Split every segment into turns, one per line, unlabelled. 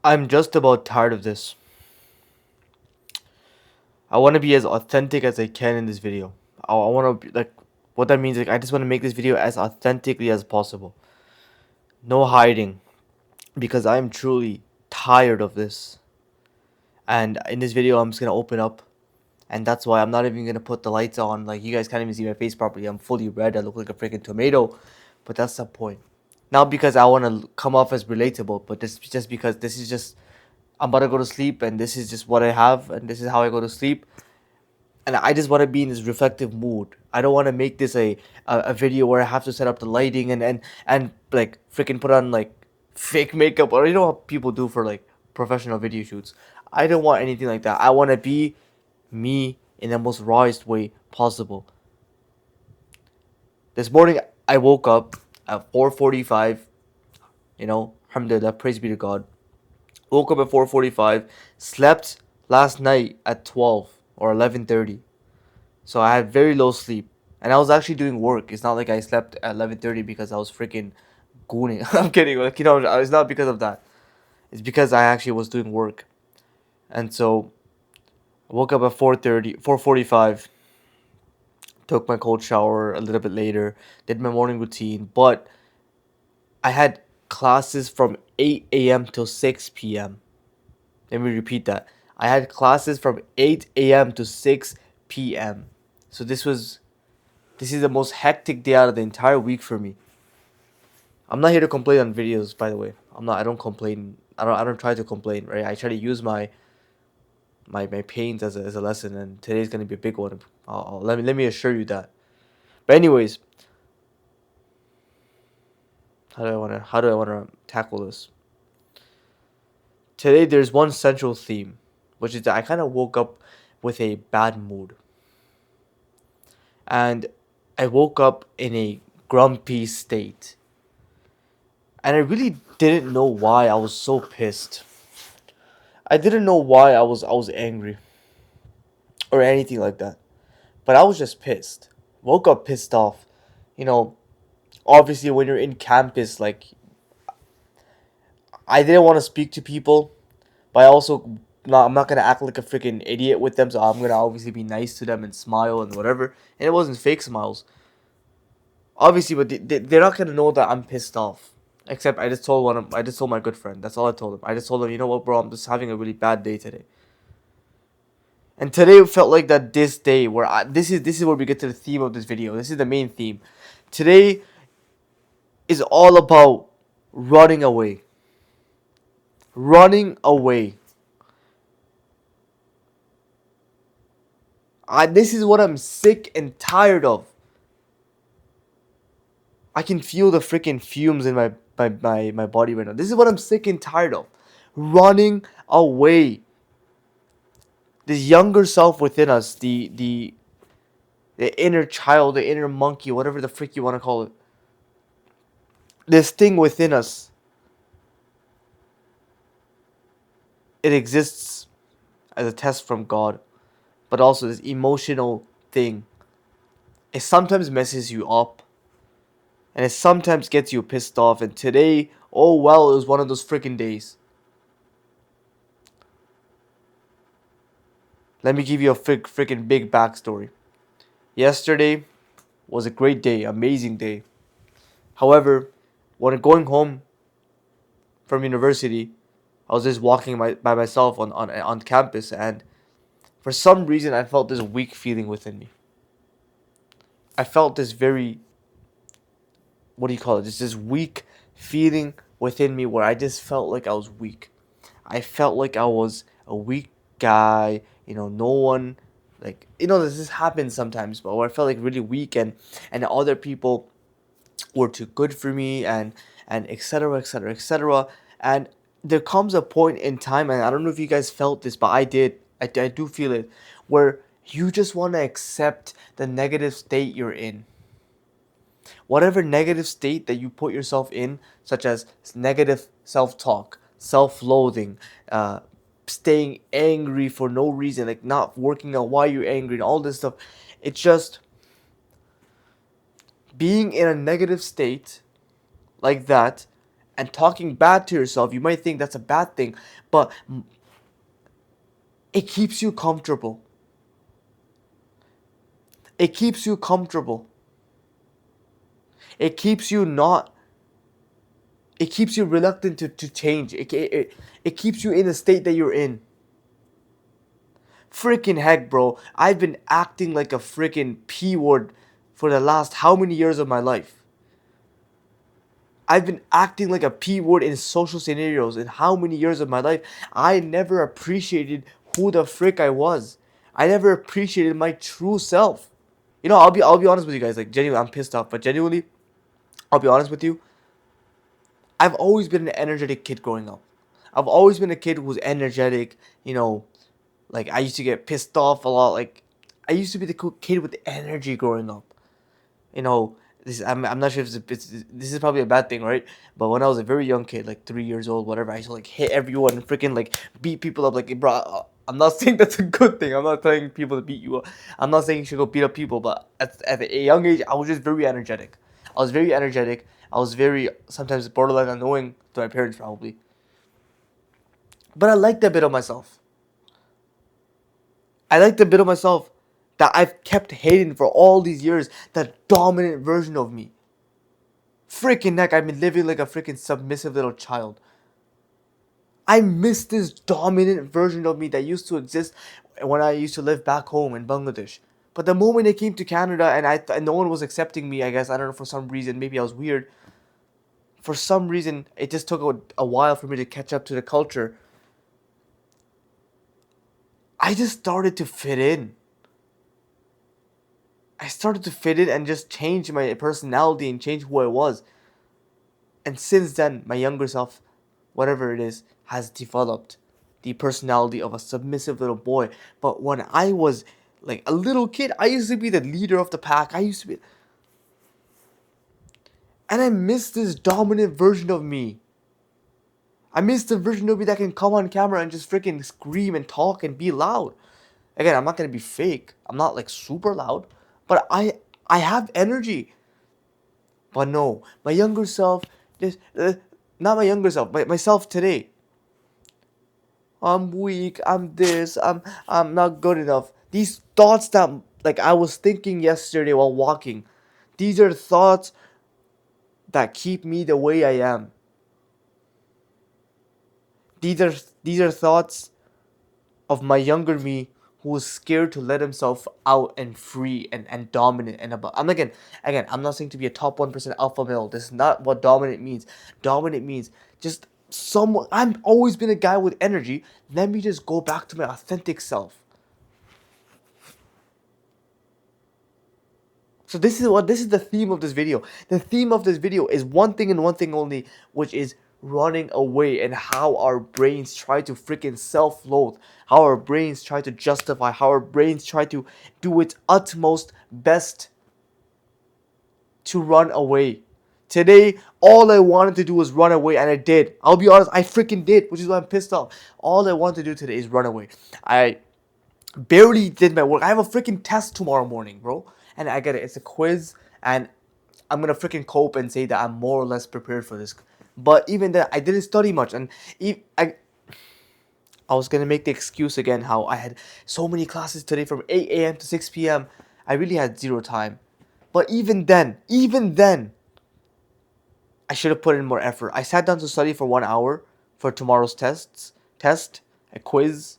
I'm just about tired of this. I want to be as authentic as I can in this video. I want to like what that means. Like I just want to make this video as authentically as possible. No hiding, because I am truly tired of this. And in this video, I'm just gonna open up, and that's why I'm not even gonna put the lights on. Like you guys can't even see my face properly. I'm fully red. I look like a freaking tomato, but that's the point. Not because I want to come off as relatable, but just because this is just I'm about to go to sleep, and this is just what I have, and this is how I go to sleep. And I just want to be in this reflective mood. I don't want to make this a video where I have to set up the lighting and like freaking put on like fake makeup, or you know what people do for like professional video shoots. I don't want anything like that. I want to be me in the most rawest way possible. This morning I woke up at 4:45. Alhamdulillah, praise be to God. Woke up at 4:45. Slept last night at 12 or 11:30. So I had very low sleep, and I was actually doing work. It's not like I slept at 11:30 because I was freaking gooning. I'm kidding. Like it's not because of that. It's because I actually was doing work, and so I woke up at 4:30, 4:45. Took my cold shower a little bit later. Did my morning routine, but I had classes from 8 a.m. till 6 p.m. Let me repeat that. I had classes from 8 a.m. to 6 p.m. So this is the most hectic day out of the entire week for me. I'm not here to complain on videos, by the way. I don't complain. I don't try to complain, right? I try to use my pains as a lesson, and today's gonna be a big one. Let me assure you that. But anyways, how do I wanna tackle this? Today there's one central theme, which is that I kind of woke up with a bad mood, and I woke up in a grumpy state, and I really didn't know why I was so pissed. I didn't know why I was angry or anything like that. But I was just pissed. Woke up pissed off. You know, obviously when you're in campus, like I didn't want to speak to people, but I'm not gonna act like a freaking idiot with them. So I'm gonna obviously be nice to them and smile and whatever. And it wasn't fake smiles, obviously, but they're not gonna know that I'm pissed off. Except I just told my good friend. That's all I told him. I just told him, you know what, bro, I'm just having a really bad day today. And today felt like that this day where this is where we get to the theme of this video. This is the main theme. Today is all about running away. Running away. This is what I'm sick and tired of. I can feel the freaking fumes in my body right now. This is what I'm sick and tired of. Running away. This younger self within us, the inner child, the inner monkey, whatever the frick you want to call it. This thing within us, it exists as a test from God, but also this emotional thing. It sometimes messes you up, and it sometimes gets you pissed off. And today, oh well, it was one of those freaking days. Let me give you a freaking big backstory. Yesterday was a great day, amazing day. However, when going home from university, I was just walking by myself on campus, and for some reason, I felt this weak feeling within me. I felt this very, what do you call it? Just this weak feeling within me where I just felt like I was weak. I felt like I was a weak guy. No one, like, this happens sometimes, but where I felt like really weak, and other people were too good for me, and etc etc etc. And there comes a point in time, and I don't know if you guys felt this, but I did. I do feel it, where you just want to accept the negative state you're in. Whatever negative state that you put yourself in, such as negative self-talk, self-loathing, staying angry for no reason, like not working out why you're angry and all this stuff. It's just being in a negative state like that, and talking bad to yourself, you might think that's a bad thing, but it keeps you comfortable. It keeps you comfortable. It keeps you not, it keeps you reluctant to change. It keeps you in the state that you're in. Freaking heck, bro. I've been acting like a freaking P word for the last how many years of my life? I've been acting like a P word in social scenarios in how many years of my life? I never appreciated who the frick I was. I never appreciated my true self. You know, I'll be honest with you guys. Like genuinely, I'm pissed off, but genuinely, I'll be honest with you. I've always been an energetic kid growing up. I've always been a kid who was energetic. You know, like I used to get pissed off a lot. Like I used to be the cool kid with energy growing up. You know, I'm not sure if this is probably a bad thing, right? But when I was a very young kid, like 3 years old, whatever, I used to like hit everyone and freaking like beat people up. Like, bro, I'm not saying that's a good thing. I'm not telling people to beat you up. I'm not saying you should go beat up people. But at a young age, I was just very energetic. I was very energetic. I was very sometimes borderline annoying to my parents probably. But I liked that bit of myself. I liked the bit of myself that I've kept hating for all these years. That dominant version of me. Freaking heck, I've been living like a freaking submissive little child. I miss this dominant version of me that used to exist when I used to live back home in Bangladesh. But the moment I came to Canada and no one was accepting me, I guess, I don't know, for some reason, maybe I was weird. For some reason, it just took a while for me to catch up to the culture. I just started to fit in. I started to fit in and just change my personality and change who I was. And since then, my younger self, whatever it is, has developed the personality of a submissive little boy. But when I was like a little kid, I used to be the leader of the pack. I used to be. And I miss this dominant version of me. I miss the version of me that can come on camera and just freaking scream and talk and be loud. Again, I'm not gonna be fake. I'm not like super loud, but I have energy. But no, my younger self, just not my younger self, myself today. I'm weak. I'm this. I'm not good enough. These thoughts that like I was thinking yesterday while walking, these are thoughts that keep me the way I am. These are these are thoughts of my younger me who was scared to let himself out and free and dominant and above. Again, I'm not saying to be a top 1% alpha male. This is not what dominant means. Dominant means just someone. I've always been a guy with energy. Let me just go back to my authentic self. So this is the theme of this video. The theme of this video is one thing and one thing only, which is running away and how our brains try to freaking self-loathe, how our brains try to justify, how our brains try to do its utmost best to run away. Today, all I wanted to do was run away, and I did. I'll be honest, I freaking did, which is why I'm pissed off. All I want to do today is run away. I barely did my work. I have a freaking test tomorrow morning, bro. And I get it. It's a quiz, and I'm gonna freaking cope and say that I'm more or less prepared for this. But even then, I didn't study much, and I was gonna make the excuse again how I had so many classes today from 8 a.m. to 6 p.m. I really had zero time. But even then, I should have put in more effort. I sat down to study for 1 hour for tomorrow's test, a quiz,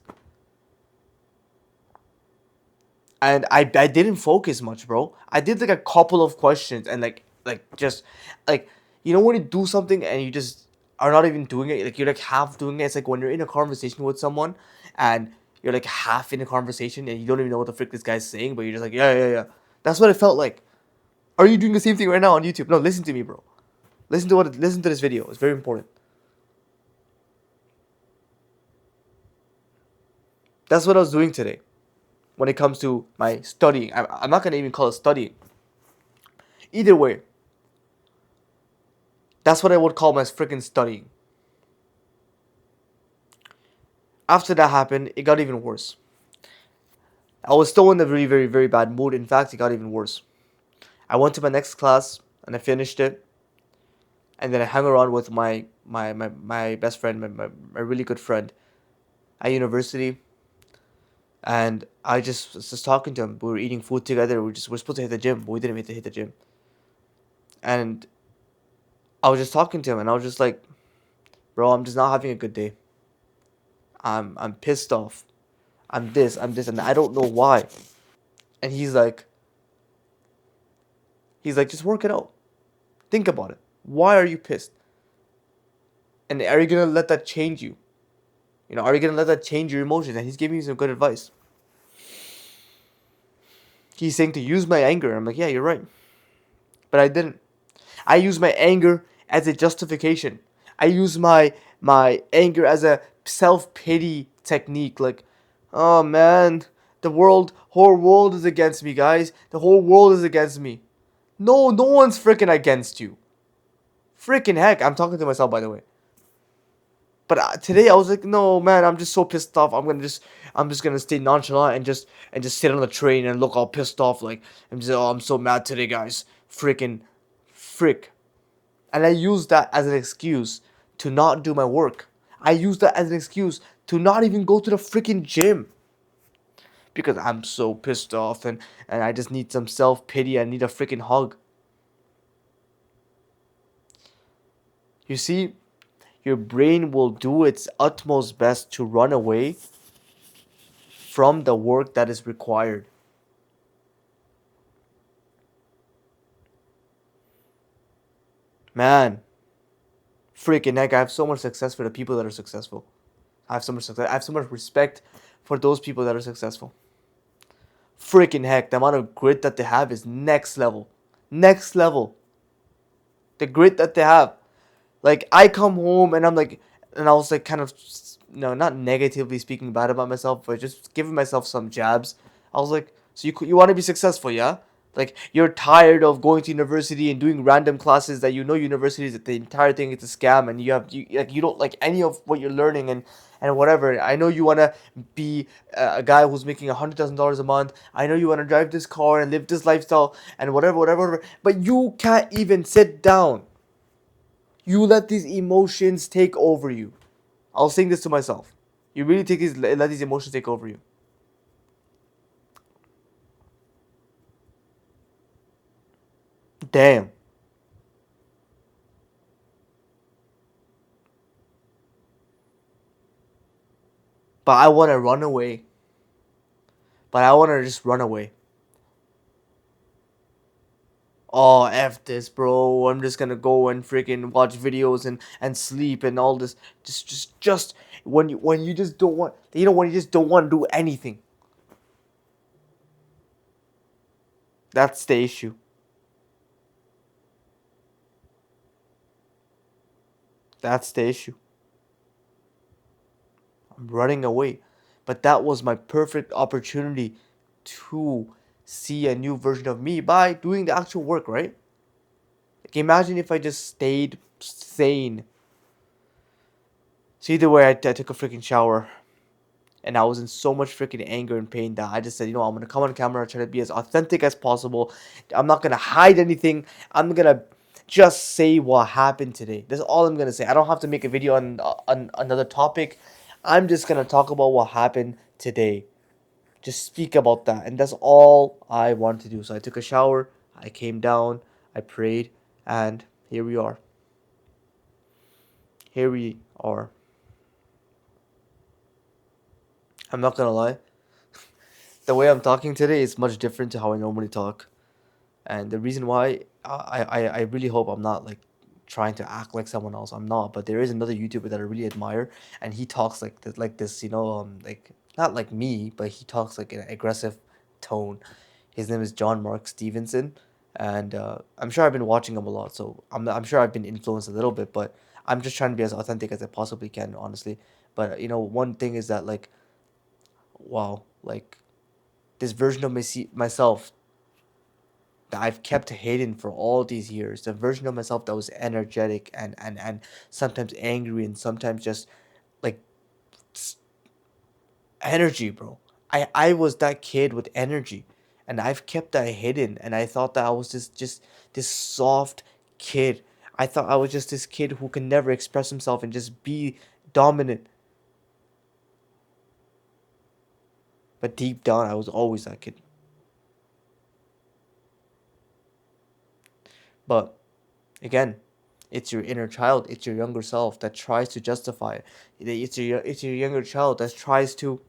and I didn't focus much, bro. I did like a couple of questions and like just like you know when you do something and you just are not even doing it, like you're like half doing it. It's like when you're in a conversation with someone and you're like half in a conversation and you don't even know what the frick this guy's saying, but you're just like yeah. That's what it felt like. Are you doing the same thing right now on YouTube? No, listen to me, bro. Listen to this video. It's very important. That's what I was doing today when it comes to my studying. I'm not gonna even call it studying. Either way, that's what I would call my freaking studying. After that happened, it got even worse. I was still in a very, very, very bad mood. In fact, it got even worse. I went to my next class and I finished it. And then I hung around with my best friend, my really good friend at university, and I just was just talking to him. We were eating food together. We're supposed to hit the gym, but we didn't hit the gym. And I was just talking to him, and I was just like, "Bro, I'm just not having a good day. I'm pissed off. I'm this, and I don't know why." And he's like, "Just work it out. Think about it. Why are you pissed? And are you gonna let that change you? Are you gonna let that change your emotions?" And he's giving me some good advice. He's saying to use my anger. I'm like, "Yeah, you're right," but I didn't. I use my anger as a justification. I use my anger as a self pity technique. Like, oh man, whole world is against me, guys. The whole world is against me. No, no one's freaking against you. Freaking heck, I'm talking to myself, by the way. But today I was like, no man, I'm just so pissed off. I'm just gonna stay nonchalant and just sit on the train and look all pissed off. Like I'm so mad today, guys. Freaking frick. And I use that as an excuse to not do my work. I use that as an excuse to not even go to the freaking gym because I'm so pissed off and I just need some self pity. I need a freaking hug. You see, your brain will do its utmost best to run away from the work that is required. Man, freaking heck, I have so much success for the people that are successful. I have so much success. I have so much respect for those people that are successful. Freaking heck, the amount of grit that they have is next level. Next level. The grit that they have. Like, I come home and I'm like, and I was like, kind of, not negatively speaking bad about myself, but just giving myself some jabs. I was like, so you want to be successful, yeah? Like, you're tired of going to university and doing random classes that university is the entire thing is a scam, and you don't like any of what you're learning and whatever. I know you want to be a guy who's making $100,000 a month. I know you want to drive this car and live this lifestyle and whatever. But you can't even sit down. You let these emotions take over you. I was saying this to myself. You really let these emotions take over you. Damn. But I want to run away. But I want to just run away. Oh, F this, bro. I'm just gonna go and freaking watch videos and sleep and all this. Just when you just don't want, when you just don't want to do anything. That's the issue. That's the issue. I'm running away. But that was my perfect opportunity to see a new version of me by doing the actual work, right? Like, imagine if I just stayed sane. So either way, I took a freaking shower. And I was in so much freaking anger and pain that I just said, I'm gonna come on camera, try to be as authentic as possible. I'm not gonna hide anything. I'm gonna just say what happened today. That's all I'm gonna say. I don't have to make a video on another topic. I'm just gonna talk about what happened today. Just speak about that, and that's all I want to do. So I took a shower. I came down. I prayed, and here we are. Here we are. I'm not gonna lie. The way I'm talking today is much different to how I normally talk. And the reason why I really hope I'm not like trying to act like someone else. I'm not, but there is another YouTuber that I really admire, and he talks like this, like not like me, but he talks like an aggressive tone. His name is John Mark Stevenson, and I'm sure I've been watching him a lot, so I'm sure I've been influenced a little bit, but I'm just trying to be as authentic as I possibly can, honestly. But one thing is that like, wow, like this version of myself that I've kept hidden for all these years. The version of myself that was energetic and sometimes angry and sometimes just like energy, bro. I was that kid with energy, and I've kept that hidden. And I thought that I was just this soft kid. I thought I was just this kid who can never express himself and just be dominant. But deep down, I was always that kid. But again, it's your inner child, it's your younger self that tries to justify it. It's your younger child that tries to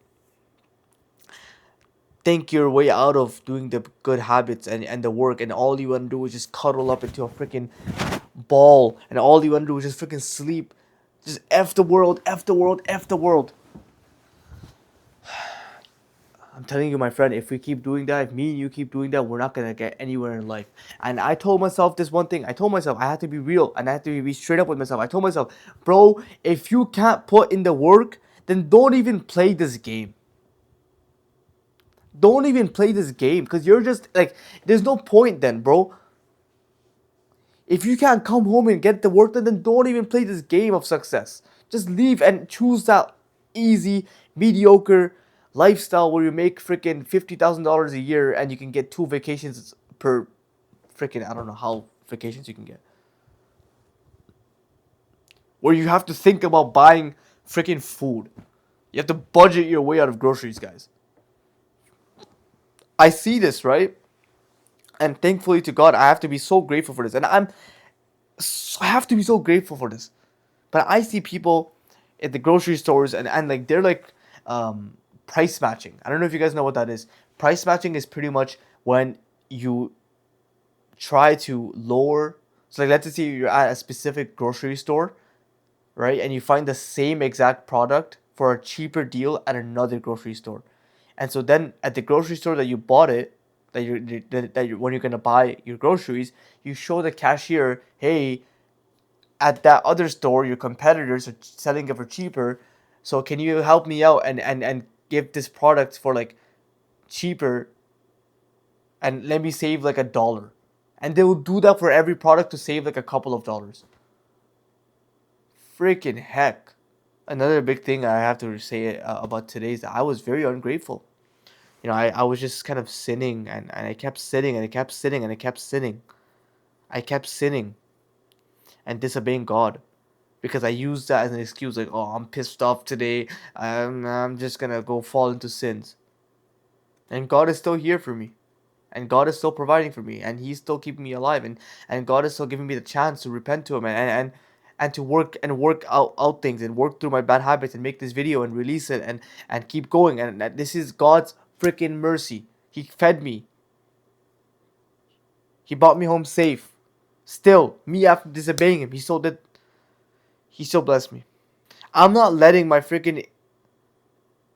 think your way out of doing the good habits and the work, and all you want to do is just cuddle up into a freaking ball, and all you want to do is just freaking sleep. Just F the world, F the world, F the world. I'm telling you, my friend, if we keep doing that, if me and you keep doing that, we're not gonna get anywhere in life. And I told myself this one thing. I told myself I had to be real and I had to be straight up with myself. I told myself, bro, if you can't put in the work, then don't even play this game. Don't even play this game, because you're just like, there's no point then, bro. If you can't come home and get the work done, then don't even play this game of success. Just leave and choose that easy, mediocre lifestyle where you make freaking $50,000 a year and you can get 2 vacations per freaking, I don't know how vacations you can get. Where you have to think about buying freaking food. You have to budget your way out of groceries, guys. I see this, right? And thankfully to God, I have to be so grateful for this. And I have to be so grateful for this. But I see people at the grocery stores, and like they're like price matching. I don't know if you guys know what that is. Price matching is pretty much when you try to lower. So like, let's just say you're at a specific grocery store, right? And you find the same exact product for a cheaper deal at another grocery store. And so then at the grocery store that you bought it, when you're gonna buy your groceries, you show the cashier, hey, at that other store, your competitors are selling it for cheaper. So can you help me out and give this product for like cheaper, and let me save like $1. And they will do that for every product to save like a couple of dollars. Freaking heck. Another big thing I have to say about today is that I was very ungrateful. I was just kind of sinning, and I kept sinning, and I kept sinning, and I kept sinning. I kept sinning and disobeying God, because I used that as an excuse, like, oh, I'm pissed off today. I'm just gonna go fall into sins. And God is still here for me. And God is still providing for me. And He's still keeping me alive. And God is still giving me the chance to repent to Him, and to work out things, and work through my bad habits, and make this video and release it, and keep going. And this is God's freaking mercy. He fed me. He brought me home safe. Still, me after disobeying Him, He still blessed me. I'm not letting my freaking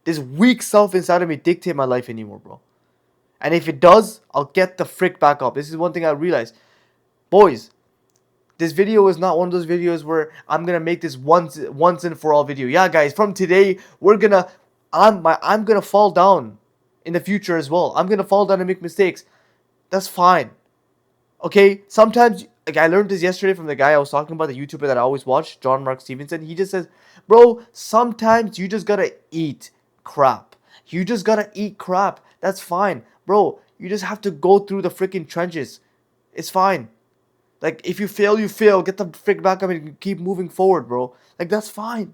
this weak self inside of me dictate my life anymore, bro. And if it does, I'll get the frick back up. This is one thing I realized. Boys, this video is not one of those videos where I'm gonna make this once and for all video. Yeah, guys, from today, I'm gonna fall down in the future as well. I'm gonna fall down and make mistakes. That's fine. Okay, sometimes, like, I learned this yesterday from the guy I was talking about, the YouTuber that I always watch, John Mark Stevenson. He just says, bro, sometimes you just gotta eat crap. You just gotta eat crap. That's fine. Bro, you just have to go through the freaking trenches. It's fine. Like, if you fail, you fail. Get the frick back up and keep moving forward, bro. Like, that's fine.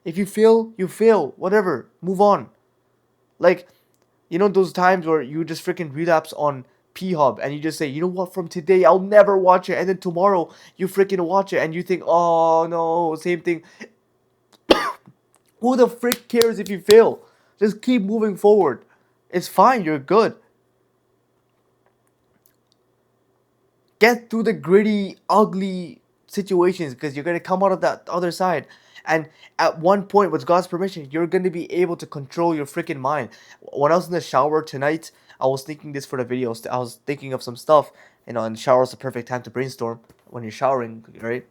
If you fail, you fail. Whatever. Move on. Like, those times where you just freaking relapse on P-Hub and you just say, you know what, from today I'll never watch it, and then tomorrow you freaking watch it and you think, oh no, same thing. Who the frick cares if you fail? Just keep moving forward. It's fine, you're good. Get through the gritty, ugly situations, because you're going to come out of that other side. And at one point, with God's permission, you're going to be able to control your freaking mind. When I was in the shower tonight, I was thinking this for the video. I was thinking of some stuff. And shower is the perfect time to brainstorm when you're showering, right?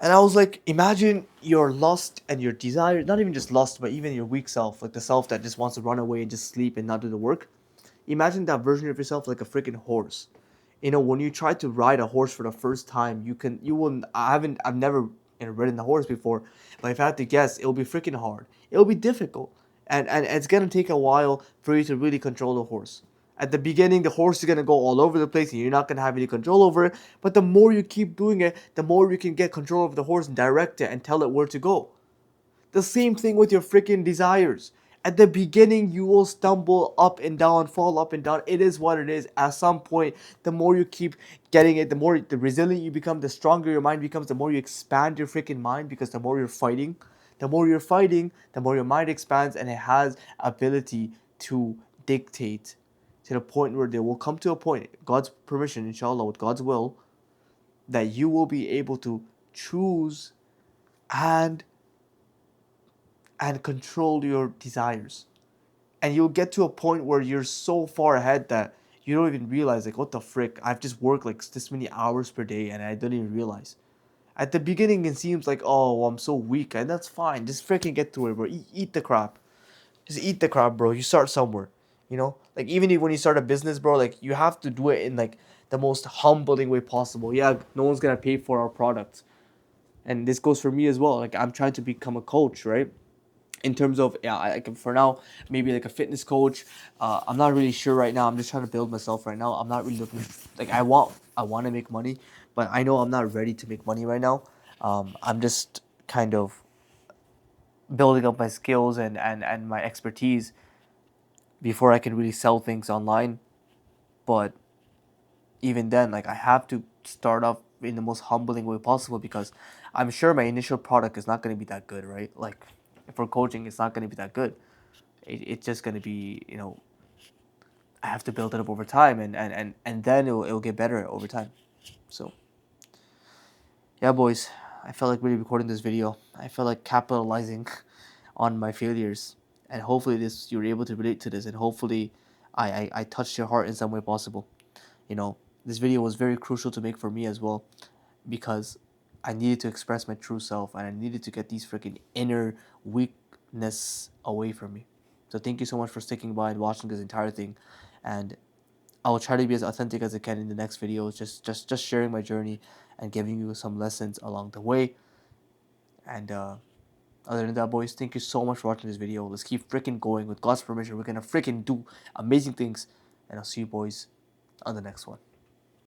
And I was like, imagine your lust and your desire, not even just lust, but even your weak self, like the self that just wants to run away and just sleep and not do the work. Imagine that version of yourself like a freaking horse. When you try to ride a horse for the first time, I've never ridden a horse before, but if I had to guess, it'll be freaking hard. It'll be difficult. And it's gonna take a while for you to really control the horse. At the beginning, the horse is going to go all over the place and you're not going to have any control over it. But the more you keep doing it, the more you can get control of the horse and direct it and tell it where to go. The same thing with your freaking desires. At the beginning, you will stumble up and down, fall up and down. It is what it is. At some point, the more you keep getting it, the more the resilient you become, the stronger your mind becomes, the more you expand your freaking mind, because the more you're fighting, the more you're fighting, the more your mind expands, and it has ability to dictate to the point where there will come to a point, God's permission, inshallah, with God's will, that you will be able to choose and control your desires. And you'll get to a point where you're so far ahead that you don't even realize, like, what the frick, I've just worked like this many hours per day and I don't even realize. At the beginning, it seems like, oh, well, I'm so weak, and that's fine. Just freaking get through it, bro. Eat the crap. Just eat the crap, bro. You start somewhere, you know? Like, even when you start a business, bro, like, you have to do it in, like, the most humbling way possible. Yeah, no one's gonna pay for our products. And this goes for me as well. Like, I'm trying to become a coach, right? In terms of, yeah, I can, for now, maybe like a fitness coach. I'm not really sure right now. I'm just trying to build myself right now. I'm not really looking, like, I want to make money, but I know I'm not ready to make money right now. I'm just kind of building up my skills and my expertise before I can really sell things online. But even then, like, I have to start off in the most humbling way possible, because I'm sure my initial product is not going to be that good, right? Like, for coaching, it's not going to be that good. It's just going to be, I have to build it up over time, and then it'll get better over time. So, yeah, boys, I felt like really recording this video. I felt like capitalizing on my failures, and hopefully this you're able to relate to this, and hopefully I touched your heart in some way possible. This video was very crucial to make for me as well, because I needed to express my true self, and I needed to get these freaking inner weakness away from me. So thank you so much for sticking by and watching this entire thing, and I will try to be as authentic as I can in the next videos, just sharing my journey and giving you some lessons along the way. And other than that, boys, thank you so much for watching this video. Let's keep freaking going. With God's permission, we're gonna freaking do amazing things, and I'll see you boys on the next one.